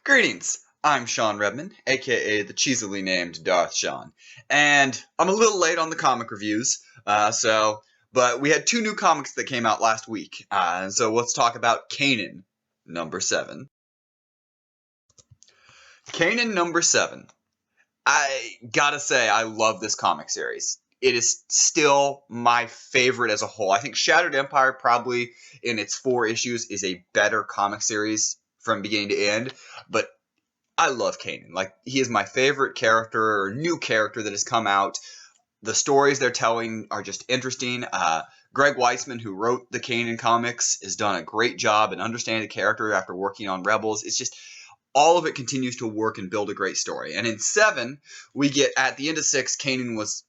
Greetings, I'm Sean Redman, aka the cheesily named Darth Shawn, and I'm a little late on the comic reviews, but we had two new comics that came out last week, so let's talk about Kanan, number 7. Kanan, number 7. I gotta say, I love this comic series. It is still my favorite as a whole. I think Shattered Empire, probably in its 4 issues, is a better comic series from beginning to end, but I love Kanan. Like, he is my favorite character, or new character that has come out. The stories they're telling are just interesting. Greg Weisman, who wrote the Kanan comics, has done a great job in understanding the character after working on Rebels. It's just, all of it continues to work and build a great story. And in 7, we get, at the end of 6, Kanan was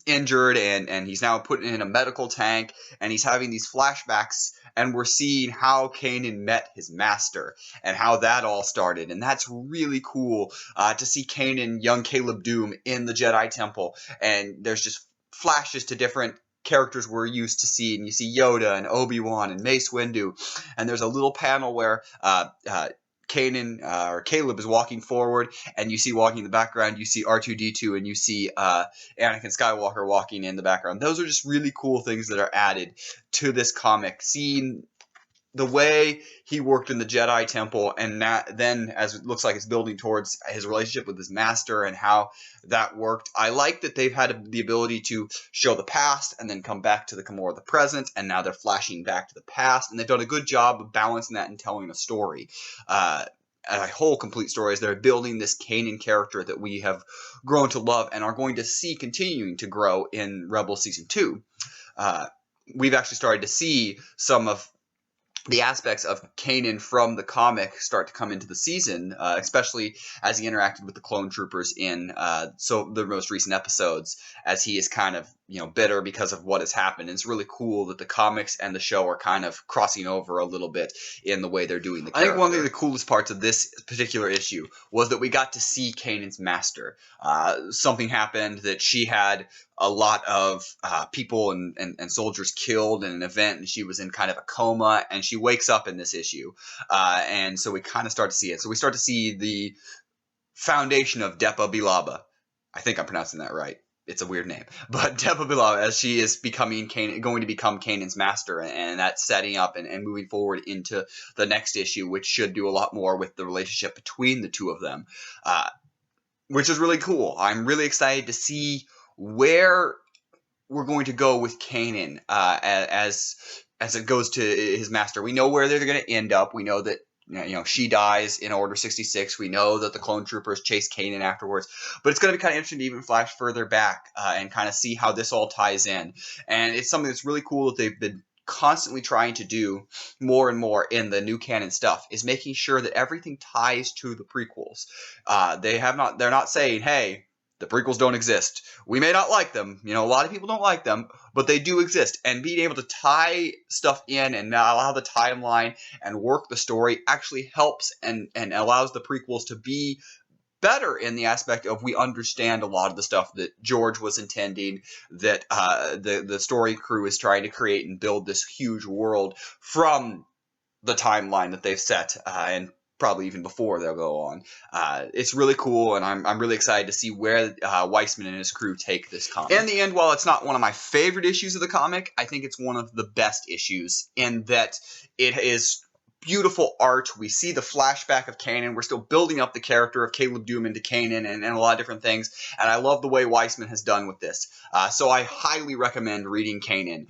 injured and he's now put in a medical tank, and he's having these flashbacks, and we're seeing how Kanan met his master and how that all started. And that's really cool to see Kanan, young Caleb Doom, in the Jedi Temple, and there's just flashes to different characters we're used to seeing. You see Yoda and Obi-Wan and Mace Windu, and there's a little panel where Kanan or Caleb is walking forward, and you see walking in the background, you see R2-D2, and you see Anakin Skywalker walking in the background. Those are just really cool things that are added to this comic. Seeing the way he worked in the Jedi Temple, and then as it looks like it's building towards his relationship with his master and how that worked. I like that they've had the ability to show the past and then come back to the more of the present, and now they're flashing back to the past, and they've done a good job of balancing that and telling a story. A whole complete story as they're building this Kanan character that we have grown to love and are going to see continuing to grow in Rebels Season 2. We've actually started to see some of the aspects of Kanan from the comic start to come into the season, especially as he interacted with the clone troopers in the most recent episodes, as he is kind of bitter because of what has happened. And it's really cool that the comics and the show are kind of crossing over a little bit in the way they're doing the character. I think one of the coolest parts of this particular issue was that we got to see Kanan's master. Something happened that she had a lot of people and soldiers killed in an event, and she was in kind of a coma, and she wakes up in this issue. And so we kind of start to see it. So we start to see the foundation of Depa Bilaba. I think I'm pronouncing that right. It's a weird name. But Depa Bilaba, as she is going to become Kanan's master, and that's setting up and moving forward into the next issue, which should do a lot more with the relationship between the two of them, which is really cool. I'm really excited to see where we're going to go with Kanan as it goes to his master. We know where they're going to end up. We know that she dies in Order 66. We know that the clone troopers chase Kanan afterwards. But it's going to be kind of interesting to even flash further back and kind of see how this all ties in. And it's something that's really cool that they've been constantly trying to do more and more in the new canon stuff, is making sure that everything ties to the prequels. They're not saying, hey, the prequels don't exist. We may not like them. A lot of people don't like them, but they do exist. And being able to tie stuff in and allow the timeline and work the story actually helps and allows the prequels to be better in the aspect of we understand a lot of the stuff that George was intending, that the story crew is trying to create and build this huge world from the timeline that they've set, and probably even before they'll go on. It's really cool, and I'm really excited to see where Weisman and his crew take this comic. In the end, while it's not one of my favorite issues of the comic, I think it's one of the best issues in that it is beautiful art. We see the flashback of Kanan. We're still building up the character of Caleb Doom into Kanan and a lot of different things, and I love the way Weisman has done with this. So I highly recommend reading Kanan.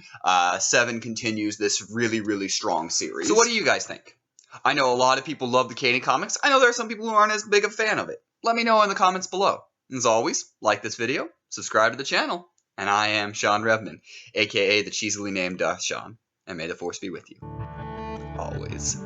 7 continues this really, really strong series. So what do you guys think? I know a lot of people love the Kanan comics. I know there are some people who aren't as big a fan of it. Let me know in the comments below. As always, like this video, subscribe to the channel, and I am Sean Redman, aka the cheesily named Darth Shawn, and may the Force be with you. Always.